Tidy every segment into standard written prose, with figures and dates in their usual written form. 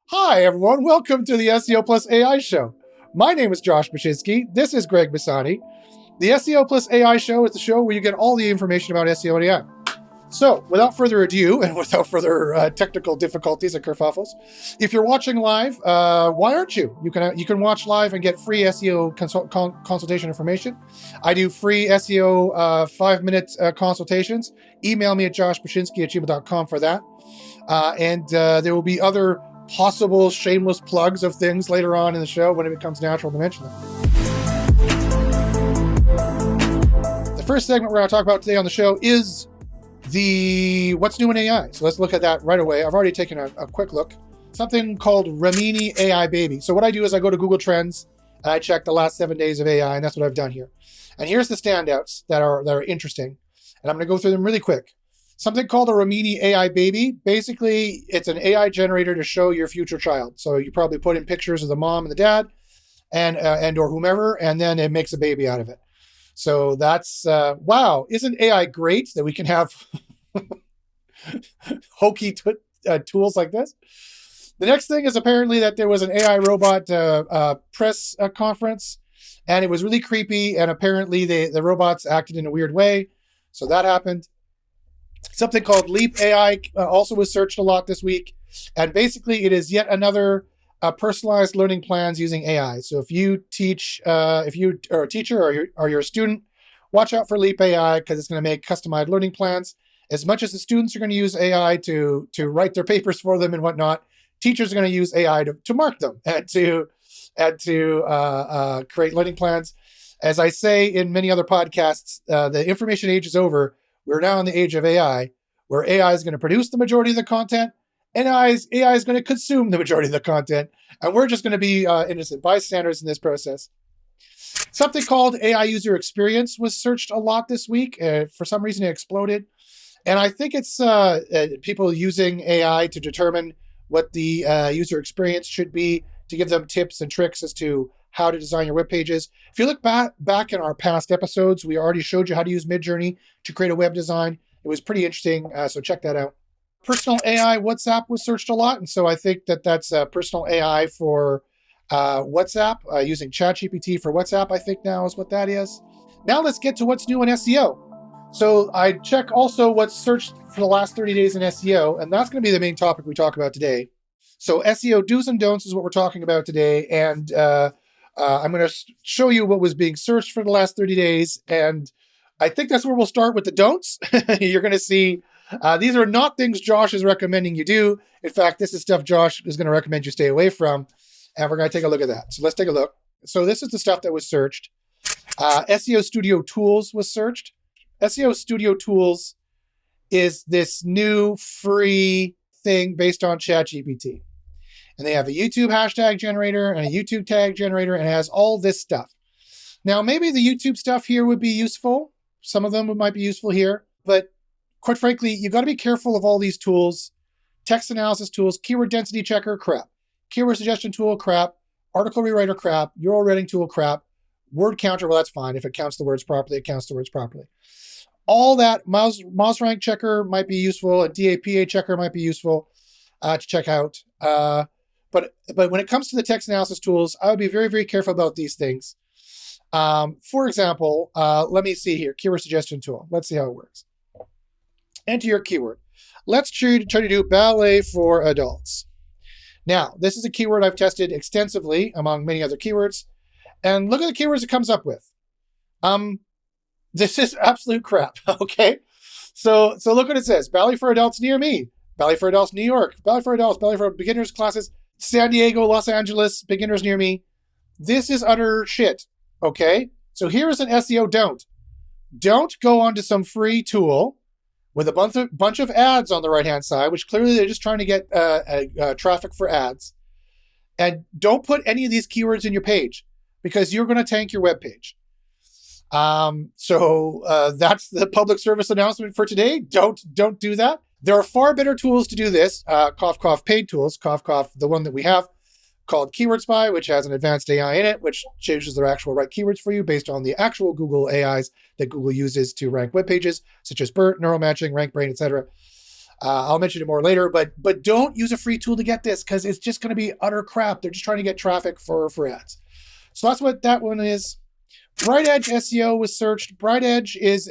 Hi, everyone. Welcome to the SEO Plus AI Show. My name is Josh Bashinsky. This is Greg Bassani. The SEO Plus AI Show is the show where you get all the information about SEO and AI. So, without further ado, and without further technical difficulties and kerfuffles, if you're watching live, why aren't you? You can watch live and get free SEO consultation information. I do free SEO 5-minute consultations. Email me at joshbashinsky@gmail.com for that. And there will be other possible shameless plugs of things later on in the show when it becomes natural to mention them. The first segment we're going to talk about today on the show is the what's new in AI. So let's look at that right away. I've already taken a quick look. Something called Ramini AI Baby. So what I do is I go to Google Trends and I check the last 7 days of AI, and that's what I've done here. And here's the standouts that are interesting. And I'm going to go through them really quick. Something called a Ramini AI Baby. Basically, it's an AI generator to show your future child. So you probably put in pictures of the mom and the dad and or whomever, and then it makes a baby out of it. So that's, wow, isn't AI great that we can have hokey tools like this? The next thing is apparently that there was an AI robot press conference, and it was really creepy, and apparently the robots acted in a weird way. So that happened. Something called Leap AI also was searched a lot this week. And basically, it is yet another personalized learning plans using AI. So if you teach, if you are a teacher or you're a student, watch out for Leap AI because it's going to make customized learning plans. As much as the students are going to use AI to write their papers for them and whatnot, teachers are going to use AI to mark them and to create learning plans. As I say in many other podcasts, the information age is over. We're now in the age of AI, where AI is going to produce the majority of the content, and AI is going to consume the majority of the content, and we're just going to be innocent bystanders in this process. Something called AI user experience was searched a lot this week. For some reason, it exploded. And I think it's people using AI to determine what the user experience should be, to give them tips and tricks as to how to design your web pages. If you look back in our past episodes, we already showed you how to use Midjourney to create a web design. It was pretty interesting, so check that out. Personal AI WhatsApp was searched a lot, and so I think that's personal AI for WhatsApp, using ChatGPT for WhatsApp, I think now is what that is. Now let's get to what's new in SEO. So I check also what's searched for the last 30 days in SEO, and that's going to be the main topic we talk about today. So SEO do's and don'ts is what we're talking about today, and I'm going to show you what was being searched for the last 30 days, and I think that's where we'll start with the don'ts. You're going to see these are not things Josh is recommending you do. In fact, this is stuff Josh is going to recommend you stay away from, and we're going to take a look at that. So let's take a look. So this is the stuff that was searched. SEO Studio Tools was searched. SEO Studio Tools is this new free thing based on ChatGPT. And they have a YouTube hashtag generator and a YouTube tag generator, and it has all this stuff. Now, maybe the YouTube stuff here would be useful. Some of them might be useful here. But quite frankly, you've got to be careful of all these tools. Text analysis tools, keyword density checker, crap. Keyword suggestion tool, crap. Article rewriter, crap. URL rating tool, crap. Word counter, well, that's fine. If it counts the words properly, it counts the words properly. All that, mouse rank checker might be useful. A DAPA checker might be useful to check out. But when it comes to the text analysis tools, I would be very, very careful about these things. For example, let me see here. Keyword suggestion tool. Let's see how it works. Enter your keyword. Let's try to do ballet for adults. Now, this is a keyword I've tested extensively among many other keywords. And look at the keywords it comes up with. This is absolute crap, okay? So look what it says. Ballet for adults near me. Ballet for adults, New York. Ballet for adults. Ballet for beginners classes. San Diego, Los Angeles, beginners near me. This is utter shit, okay? So here is an SEO don't. Don't go onto some free tool with a bunch of ads on the right-hand side, which clearly they're just trying to get traffic for ads. And don't put any of these keywords in your page because you're going to tank your web page. So that's the public service announcement for today. Don't do that. There are far better tools to do this. Cough, cough, paid tools. Cough, cough, the one that we have called Keyword Spy, which has an advanced AI in it, which chooses the actual right keywords for you based on the actual Google AIs that Google uses to rank web pages, such as BERT, neural matching, RankBrain, etc. I'll mention it more later, but don't use a free tool to get this because it's just going to be utter crap. They're just trying to get traffic for ads. So that's what that one is. BrightEdge SEO was searched. BrightEdge is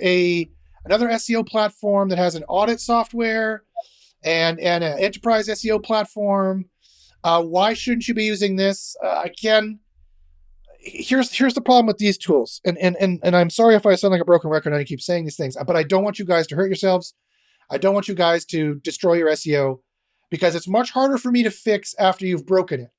another SEO platform that has an audit software and an enterprise SEO platform. Why shouldn't you be using this? Again, here's the problem with these tools. And I'm sorry if I sound like a broken record and I keep saying these things, but I don't want you guys to hurt yourselves. I don't want you guys to destroy your SEO because it's much harder for me to fix after you've broken it.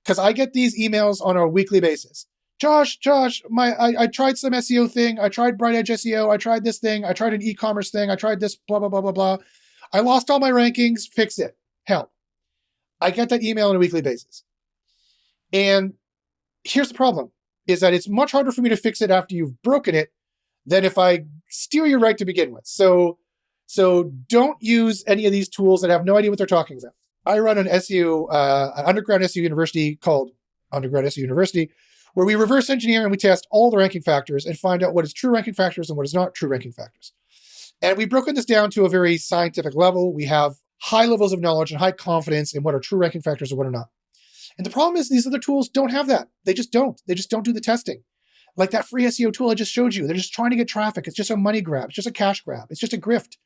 Because I get these emails on a weekly basis. Josh, I tried some SEO thing. I tried BrightEdge SEO. I tried this thing. I tried an e-commerce thing. I tried this, blah, blah, blah, blah, blah. I lost all my rankings. Fix it. Help. I get that email on a weekly basis. And here's the problem, is that it's much harder for me to fix it after you've broken it than if I steal your right to begin with. So don't use any of these tools that have no idea what they're talking about. I run an SEO, an underground SEO university called Underground SEO University, where we reverse engineer and we test all the ranking factors and find out what is true ranking factors and what is not true ranking factors. And we've broken this down to a very scientific level. We have high levels of knowledge and high confidence in what are true ranking factors and what are not. And the problem is these other tools don't have that. They just don't. They just don't do the testing. Like that free SEO tool I just showed you. They're just trying to get traffic. It's just a money grab. It's just a cash grab. It's just a grift.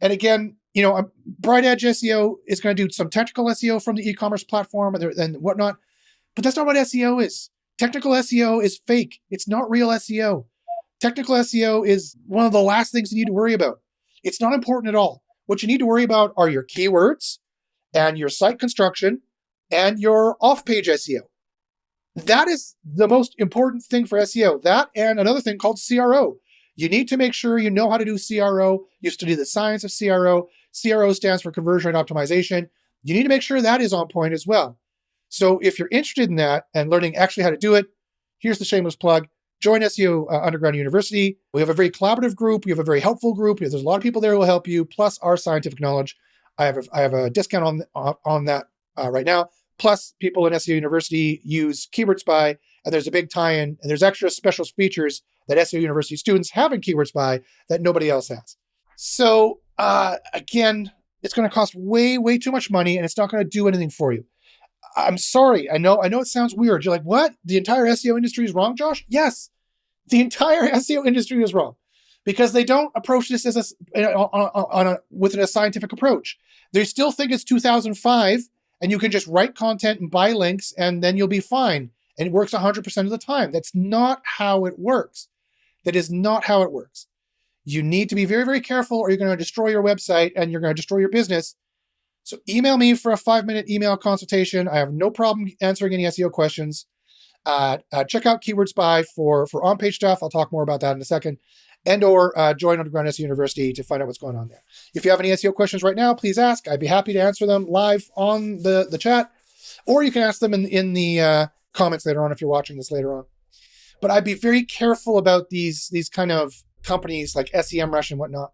And again, BrightEdge SEO is going to do some technical SEO from the e-commerce platform and whatnot. But that's not what SEO is. Technical SEO is fake. It's not real SEO. Technical SEO is one of the last things you need to worry about. It's not important at all. What you need to worry about are your keywords and your site construction and your off-page SEO. That is the most important thing for SEO. That and another thing called CRO. You need to make sure you know how to do CRO. You study the science of CRO. CRO stands for conversion rate optimization. You need to make sure that is on point as well. So if you're interested in that and learning actually how to do it, here's the shameless plug. Join SEO Underground University. We have a very collaborative group. We have a very helpful group. There's a lot of people there who will help you, plus our scientific knowledge. I have a discount on that right now. Plus, people in SEO University use Keyword Spy, and there's a big tie-in, and there's extra special features that SEO University students have in Keyword Spy that nobody else has. So again, it's going to cost way, way too much money, and it's not going to do anything for you. I'm sorry. I know it sounds weird. You're like, what? The entire SEO industry is wrong, Josh? Yes, the entire SEO industry is wrong because they don't approach this as with a scientific approach. They still think it's 2005 and you can just write content and buy links and then you'll be fine. And it works 100% of the time. That's not how it works. That is not how it works. You need to be very, very careful or you're going to destroy your website and you're going to destroy your business. So email me for a 5-minute email consultation. I have no problem answering any SEO questions. Check out Keyword Spy for on-page stuff. I'll talk more about that in a second. And or join Underground SEO University to find out what's going on there. If you have any SEO questions right now, please ask. I'd be happy to answer them live on the chat. Or you can ask them in the comments later on if you're watching this later on. But I'd be very careful about these kind of companies like SEMrush and whatnot.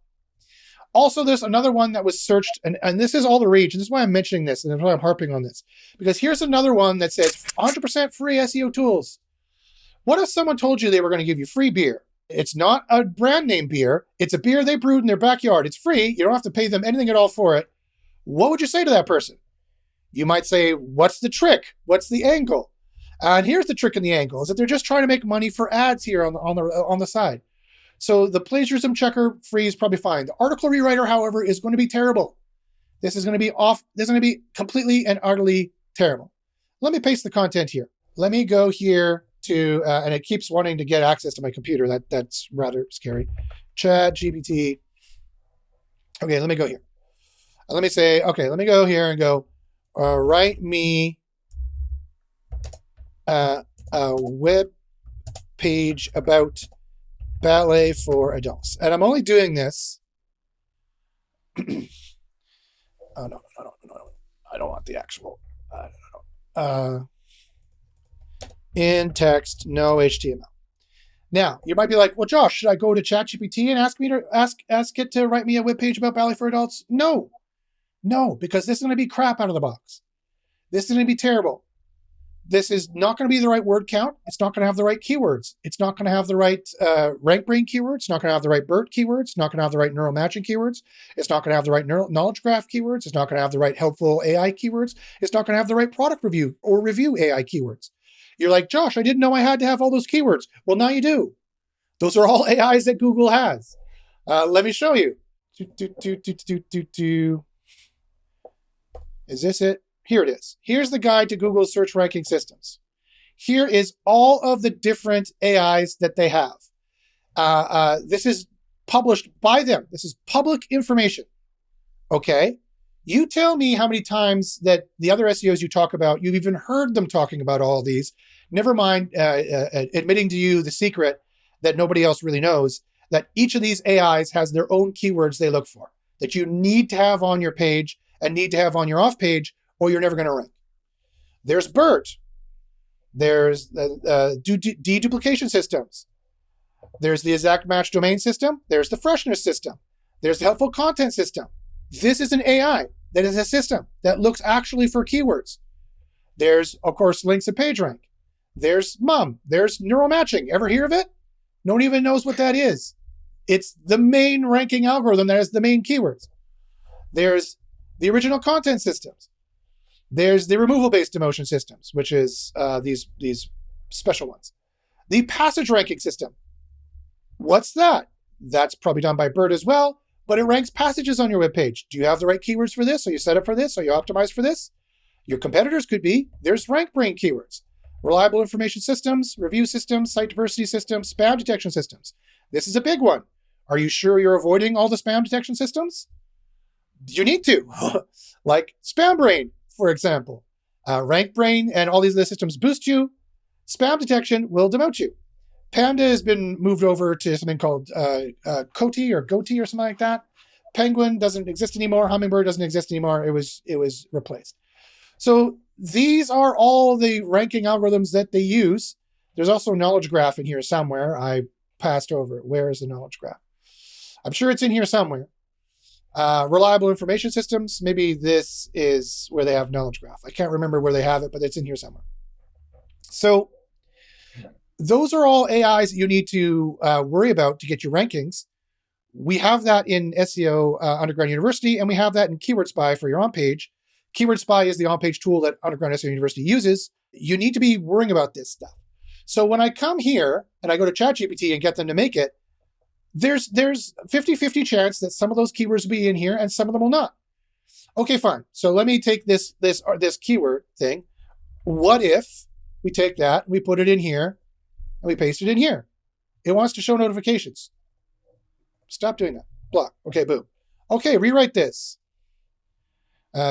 Also, there's another one that was searched, and this is all the rage, and this is why I'm mentioning this, and that's why I'm harping on this. Because here's another one that says 100% free SEO tools. What if someone told you they were going to give you free beer? It's not a brand name beer. It's a beer they brewed in their backyard. It's free. You don't have to pay them anything at all for it. What would you say to that person? You might say, what's the trick? What's the angle? And here's the trick and the angle, is that they're just trying to make money for ads here on the side. So the plagiarism checker free is probably fine. The article rewriter, however, is going to be terrible. This is going to be This is going to be completely and utterly terrible. Let me paste the content here. Let me go here to, and it keeps wanting to get access to my computer. That's rather scary. ChatGPT. Okay, let me go here. Let me say, okay, let me go here and go, write me a web page about ballet for adults. And I'm only doing this. Oh, no. I don't want the actual. In text, no HTML. Now, you might be like, well, Josh, should I go to ChatGPT and ask it to write me a web page about ballet for adults? No, because this is going to be crap out of the box. This is going to be terrible. This is not going to be the right word count. It's not going to have the right keywords. It's not going to have the right rank brain keywords. It's not going to have the right BERT keywords. It's not going to have the right neural matching keywords. It's not going to have the right knowledge graph keywords. It's not going to have the right helpful AI keywords. It's not going to have the right product review or review AI keywords. You're like, Josh, I didn't know I had to have all those keywords. Well, now you do. Those are all AIs that Google has. Let me show you. Is this it? Here it is. Here's the guide to Google's search ranking systems. Here is all of the different AIs that they have. This is published by them. This is public information. Okay? You tell me how many times that the other SEOs you talk about, you've even heard them talking about all of these. Never mind admitting to you the secret that nobody else really knows, that each of these AIs has their own keywords they look for, that you need to have on your page and need to have on your off page, or you're never going to rank. There's BERT. There's deduplication systems. There's the exact match domain system. There's the freshness system. There's the helpful content system. This is an AI that is a system that looks actually for keywords. There's, of course, links and PageRank. There's MUM. There's neural matching. Ever hear of it? No one even knows what that is. It's the main ranking algorithm that has the main keywords. There's the original content systems. There's the removal-based emotion systems, which is these special ones. The passage ranking system. What's that? That's probably done by BERT as well, but it ranks passages on your web page. Do you have the right keywords for this? Are you set up for this? Are you optimized for this? Your competitors could be. There's rank brain keywords. Reliable information systems, review systems, site diversity systems, spam detection systems. This is a big one. Are you sure you're avoiding all the spam detection systems? You need to. Like Spam Brain, for example. Rank Brain and all these other systems boost you. Spam detection will demote you. Panda has been moved over to something called Coty or Goatee or something like that. Penguin doesn't exist anymore. Hummingbird doesn't exist anymore. It was replaced. So these are all the ranking algorithms that they use. There's also a knowledge graph in here somewhere. I passed over it. Where is the knowledge graph? I'm sure it's in here somewhere. Reliable information systems. Maybe this is where they have knowledge graph. I can't remember where they have it, but it's in here somewhere. So those are all AIs that you need to worry about to get your rankings. We have that in SEO Underground University, and we have that in Keyword Spy for your on-page. Keyword Spy is the on-page tool that Underground SEO University uses. You need to be worrying about this stuff. So when I come here and I go to ChatGPT and get them to make it, there's 50-50 chance that some of those keywords will be in here and some of them will not. Okay, fine. So let me take this keyword thing. What if we take that and we put it in here and we paste it in here? It wants to show notifications. Stop doing that. Block. Okay, boom. Okay, rewrite this.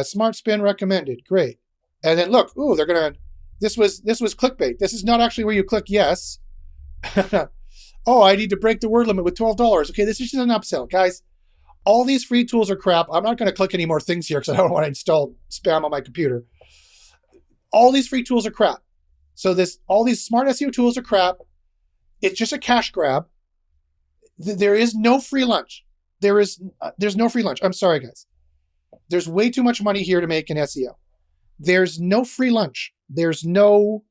Smart spin recommended. Great. And then look, ooh, they're gonna. This was clickbait. This is not actually where you click yes. Oh, I need to break the word limit with $12. Okay, this is just an upsell, guys. All these free tools are crap. I'm not going to click any more things here because I don't want to install spam on my computer. All these free tools are crap. So all these smart SEO tools are crap. It's just a cash grab. There is no free lunch. There's no free lunch. I'm sorry, guys. There's way too much money here to make in SEO. There's no free lunch. There's nothing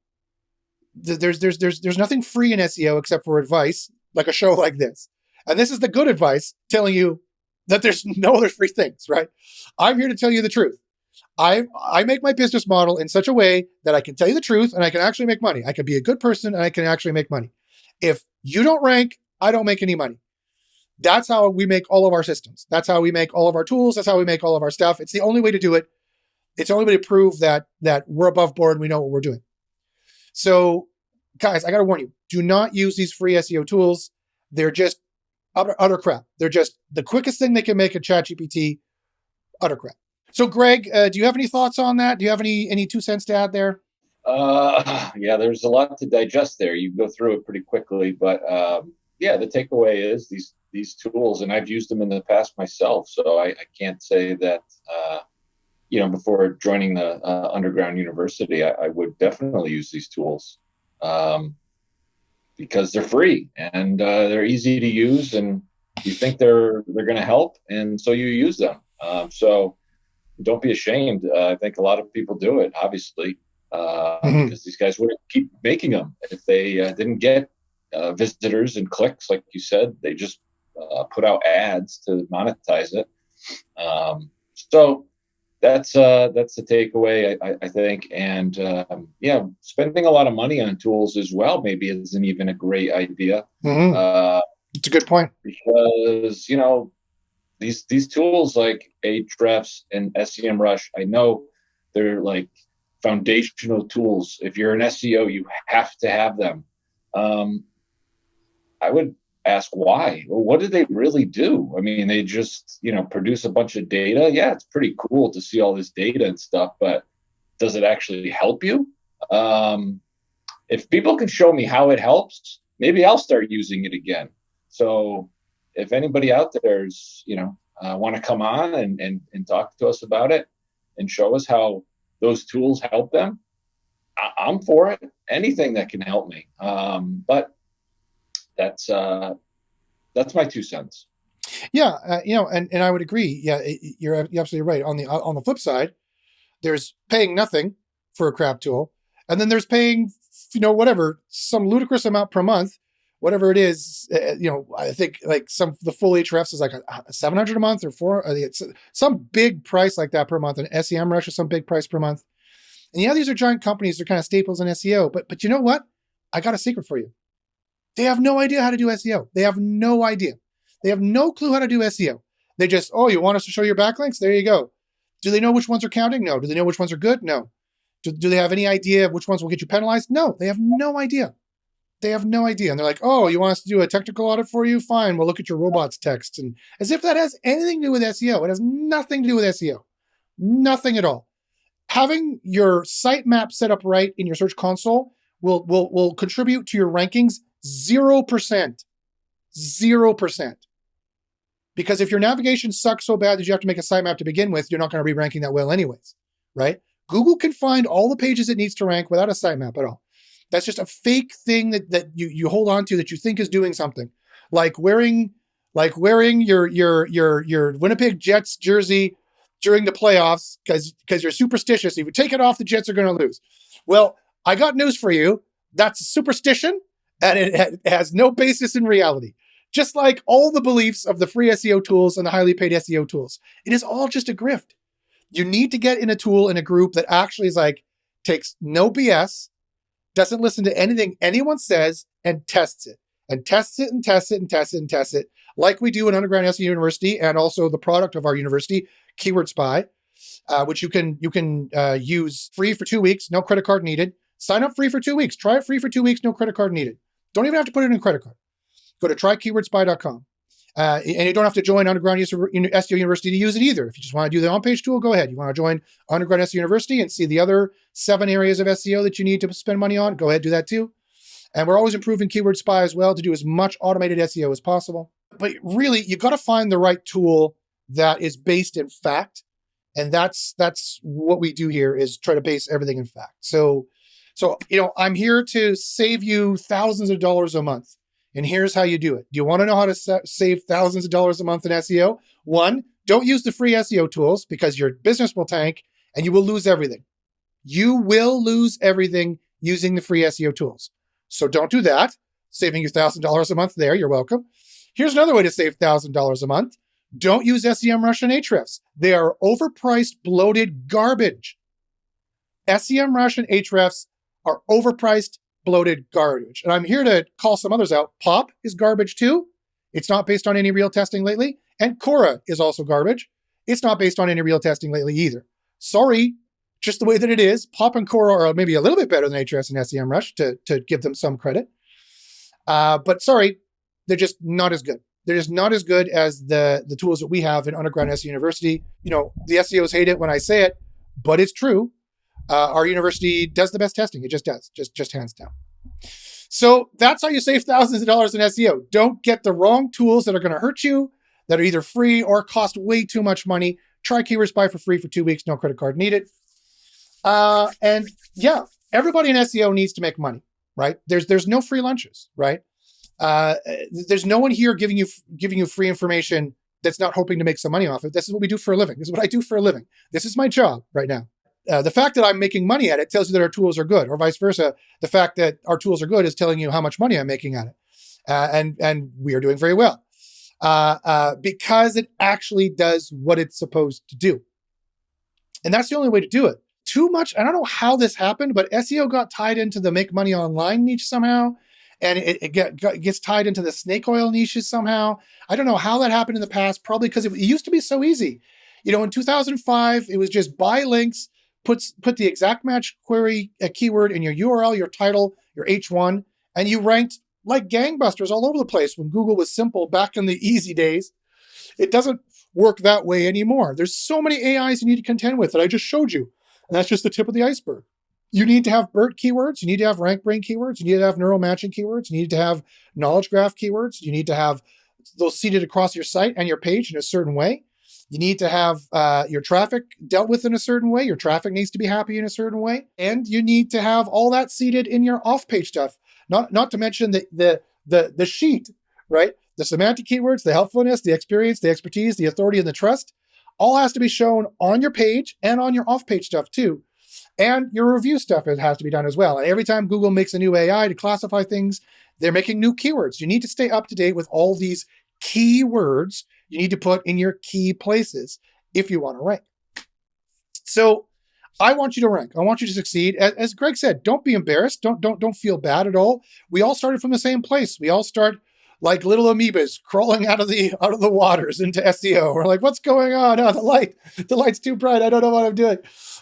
free in SEO except for advice, like a show like this. And this is the good advice telling you that there's no other free things, right? I'm here to tell you the truth. I make my business model in such a way that I can tell you the truth and I can actually make money. I can be a good person and I can actually make money. If you don't rank, I don't make any money. That's how we make all of our systems. That's how we make all of our tools. That's how we make all of our stuff. It's the only way to do it. It's the only way to prove that we're above board and we know what we're doing. So, guys, I got to warn you, do not use these free SEO tools. They're just utter crap. They're just the quickest thing they can make a ChatGPT, utter crap. So, Greg, do you have any thoughts on that? Do you have any 2 cents to add there? Yeah, there's a lot to digest there. You go through it pretty quickly, but yeah, the takeaway is these tools, and I've used them in the past myself, so I can't say that, before joining the Underground University, I would definitely use these tools because they're free and they're easy to use, and you think they're going to help, and so you use them. So don't be ashamed. I think a lot of people do it, obviously. Mhm. because these guys wouldn't keep making them if they didn't get visitors and clicks. Like you said, they just put out ads to monetize it. So that's the takeaway, I think. And yeah, spending a lot of money on tools as well maybe isn't even a great idea, Mhm. uh, It's a good point. because these tools like Ahrefs and SEMrush, I know they're like foundational tools. If you're an SEO, you have to have them. Um, I would ask why. Well, what do they really do? I mean, they just produce a bunch of data. Yeah, it's pretty cool to see all this data and stuff, but does it actually help you? Um, if people can show me how it helps, maybe I'll start using it again. So if anybody out there's want to come on and talk to us about it and show us how those tools help them, I'm for it. Anything that can help me. But that's uh, that's my 2 cents. Yeah, and I would agree. Yeah, you're absolutely right. On the flip side, there's paying nothing for a crap tool, and then there's paying whatever, some ludicrous amount per month, whatever it is. I think like the full Hrefs is like a 700 a month or four. It's some big price like that per month, and SEMrush is some big price per month. And yeah, these are giant companies; they're kind of staples in SEO. But you know what? I got a secret for you. They have no idea how to do SEO. They have no idea. They have no clue how to do SEO. They just, oh, you want us to show your backlinks? There you go. Do they know which ones are counting? No. Do they know which ones are good? No. Do they have any idea of which ones will get you penalized? No. They have no idea. They have no idea. And they're like, oh, you want us to do a technical audit for you? Fine. We'll look at your robots text. And as if that has anything to do with SEO. It has nothing to do with SEO. Nothing at all. Having your sitemap set up right in your search console will contribute to your rankings 0%. 0%. Because if your navigation sucks so bad that you have to make a sitemap to begin with, you're not going to be ranking that well anyways, right? Google can find all the pages it needs to rank without a sitemap at all. That's just a fake thing that you hold on to that you think is doing something, like wearing your Winnipeg Jets jersey during the playoffs because you're superstitious. If you take it off, the Jets are going to lose. Well, I got news for you. That's a superstition, and it has no basis in reality. Just like all the beliefs of the free SEO tools and the highly paid SEO tools, it is all just a grift. You need to get in a tool in a group that actually is like, takes no BS, doesn't listen to anything anyone says, and tests it. And tests it and tests it and tests it and tests it, like we do in Underground SEO University, and also the product of our university, Keyword Spy, which you can use free for 2 weeks, no credit card needed. Sign up free for 2 weeks. Try it free for 2 weeks, no credit card needed. Don't even have to put it in a credit card. Go to trykeywordspy.com. And you don't have to join Underground SEO University to use it either. If you just want to do the on-page tool, go ahead. You want to join Underground SEO University and see the other 7 areas of SEO that you need to spend money on, go ahead, do that too. And we're always improving Keyword Spy as well to do as much automated SEO as possible. But really, you got to find the right tool that is based in fact. And that's what we do here, is try to base everything in fact. So I'm here to save you thousands of dollars a month. And here's how you do it. Do you want to know how to save thousands of dollars a month in SEO? 1, don't use the free SEO tools because your business will tank and you will lose everything. You will lose everything using the free SEO tools. So don't do that. Saving you $1,000 a month there. You're welcome. Here's another way to save $1,000 a month. Don't use SEMrush and Ahrefs. They are overpriced, bloated garbage. SEMrush and Ahrefs are overpriced, bloated garbage. And I'm here to call some others out. Pop is garbage too. It's not based on any real testing lately. And Quora is also garbage. It's not based on any real testing lately either. Sorry, just the way that it is. Pop and Quora are maybe a little bit better than Ahrefs and SEMrush to give them some credit. But sorry, they're just not as good. They're just not as good as the tools that we have in Underground SEO University. The SEOs hate it when I say it, but it's true. Our university does the best testing. It just does, just hands down. So that's how you save thousands of dollars in SEO. Don't get the wrong tools that are going to hurt you, that are either free or cost way too much money. Try Keyword Spy for free for 2 weeks, no credit card needed. And yeah, everybody in SEO needs to make money, right? There's no free lunches, right? There's no one here giving you free information that's not hoping to make some money off it. This is what we do for a living. This is what I do for a living. This is my job right now. the fact that I'm making money at it tells you that our tools are good, or vice versa. The fact that our tools are good is telling you how much money I'm making at it. And we are doing very well because it actually does what it's supposed to do. And that's the only way to do it. Too much, I don't know how this happened, but SEO got tied into the make money online niche somehow. And it gets tied into the snake oil niches somehow. I don't know how that happened in the past, probably because it used to be so easy. In 2005, it was just buy links, put the exact match query keyword in your URL, your title, your H1, and you ranked like gangbusters all over the place when Google was simple back in the easy days. It doesn't work that way anymore. There's so many AIs you need to contend with that I just showed you. And that's just the tip of the iceberg. You need to have BERT keywords. You need to have rank brain keywords. You need to have neural matching keywords. You need to have knowledge graph keywords. You need to have those seeded across your site and your page in a certain way. You need to have your traffic dealt with in a certain way. Your traffic needs to be happy in a certain way. And you need to have all that seeded in your off-page stuff. Not to mention the sheet, right? The semantic keywords, the helpfulness, the experience, the expertise, the authority, and the trust all has to be shown on your page and on your off-page stuff too. And your review stuff has to be done as well. And every time Google makes a new AI to classify things, they're making new keywords. You need to stay up to date with all these keywords you need to put in your key places if you want to rank. So I want you to rank. I want you to succeed. As Greg said, don't be embarrassed. Don't feel bad at all. We all started from the same place. We all start like little amoebas crawling out of the waters into SEO. We're like, what's going on? Oh, the light's too bright. I don't know what I'm doing.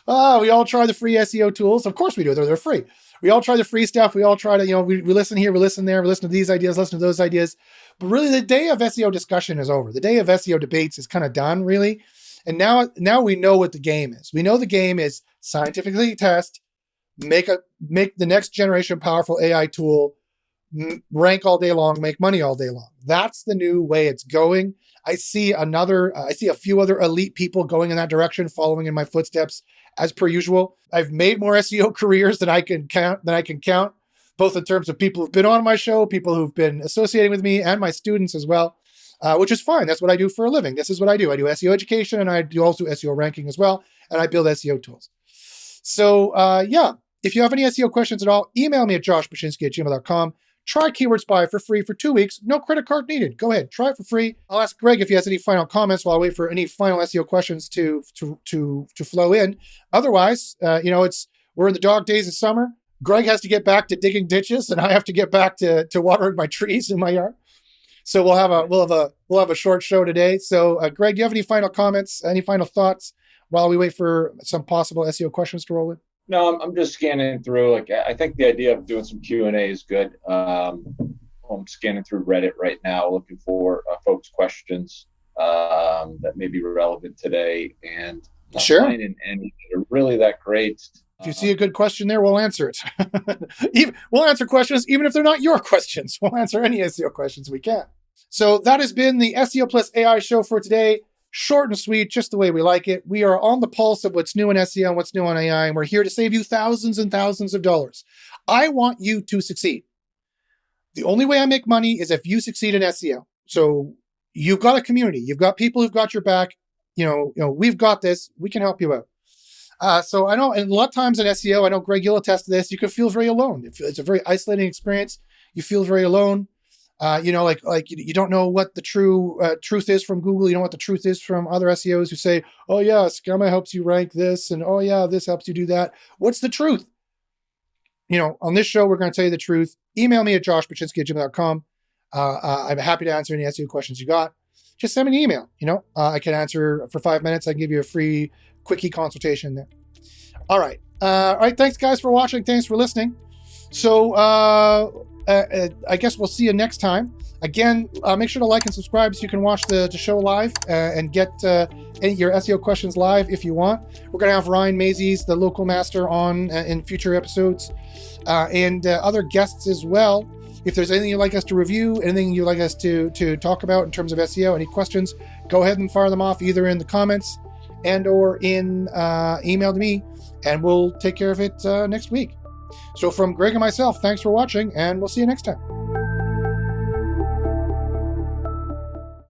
We all try the free SEO tools. Of course we do. They're free. We all try the free stuff. We all try to, we listen here, we listen there, we listen to these ideas, listen to those ideas. But really the day of SEO discussion is over. The day of SEO debates is kind of done, really. And now we know what the game is. We know the game is scientifically test, make the next generation powerful AI tool, rank all day long, make money all day long. That's the new way it's going. I see a few other elite people going in that direction, following in my footsteps as per usual. I've made more SEO careers than I can count, both in terms of people who've been on my show, people who've been associating with me, and my students as well, which is fine. That's what I do for a living. This is what I do. I do SEO education, and I do also SEO ranking as well, and I build SEO tools. So if you have any SEO questions at all, email me at joshpashinsky@gmail.com. Try Keyword Spy for free for 2 weeks. No credit card needed. Go ahead, try it for free. I'll ask Greg if he has any final comments while I wait for any final SEO questions to flow in. Otherwise, we're in the dog days of summer. Greg has to get back to digging ditches, and I have to get back to watering my trees in my yard. So we'll have a short show today. So Greg, do you have any final comments, any final thoughts while we wait for some possible SEO questions to roll in? No, I'm just scanning through. I think the idea of doing some Q&A is good. I'm scanning through Reddit right now, looking for folks' questions that may be relevant today, and not finding any that are really that great. If you see a good question there, we'll answer it. We'll answer questions even if they're not your questions. We'll answer any SEO questions we can. So that has been the SEO plus AI show for today. Short and sweet, just the way we like it. We are on the pulse of what's new in SEO and what's new on AI, and we're here to save you thousands and thousands of dollars. I want you to succeed. The only way I make money is if you succeed in SEO. So you've got a community. You've got people who've got your back. We've got this. We can help you out. So I know, and a lot of times in SEO, I know Greg, you'll attest to this, you can feel very alone. It's a very isolating experience. You feel very alone. You don't know what the truth is from Google. You don't know what the truth is from other SEOs who say, oh yeah, Schema helps you rank this, and oh yeah, this helps you do that. What's the truth? On this show, we're going to tell you the truth. Email me at joshpashinsky@gmail.com. I'm happy to answer any SEO questions you got. Just send me an email. I can answer for 5 minutes. I can give you a free quickie consultation there. All right. Thanks guys for watching. Thanks for listening. So I guess we'll see you next time. Again, make sure to like and subscribe so you can watch the show live and get your SEO questions live if you want. We're going to have Ryan Mazies, the local master, on in future episodes, and other guests as well. If there's anything you'd like us to review, anything you'd like us to talk about in terms of SEO, any questions, go ahead and fire them off either in the comments and or in email to me, and we'll take care of it next week. So from Greg and myself, thanks for watching, and we'll see you next time.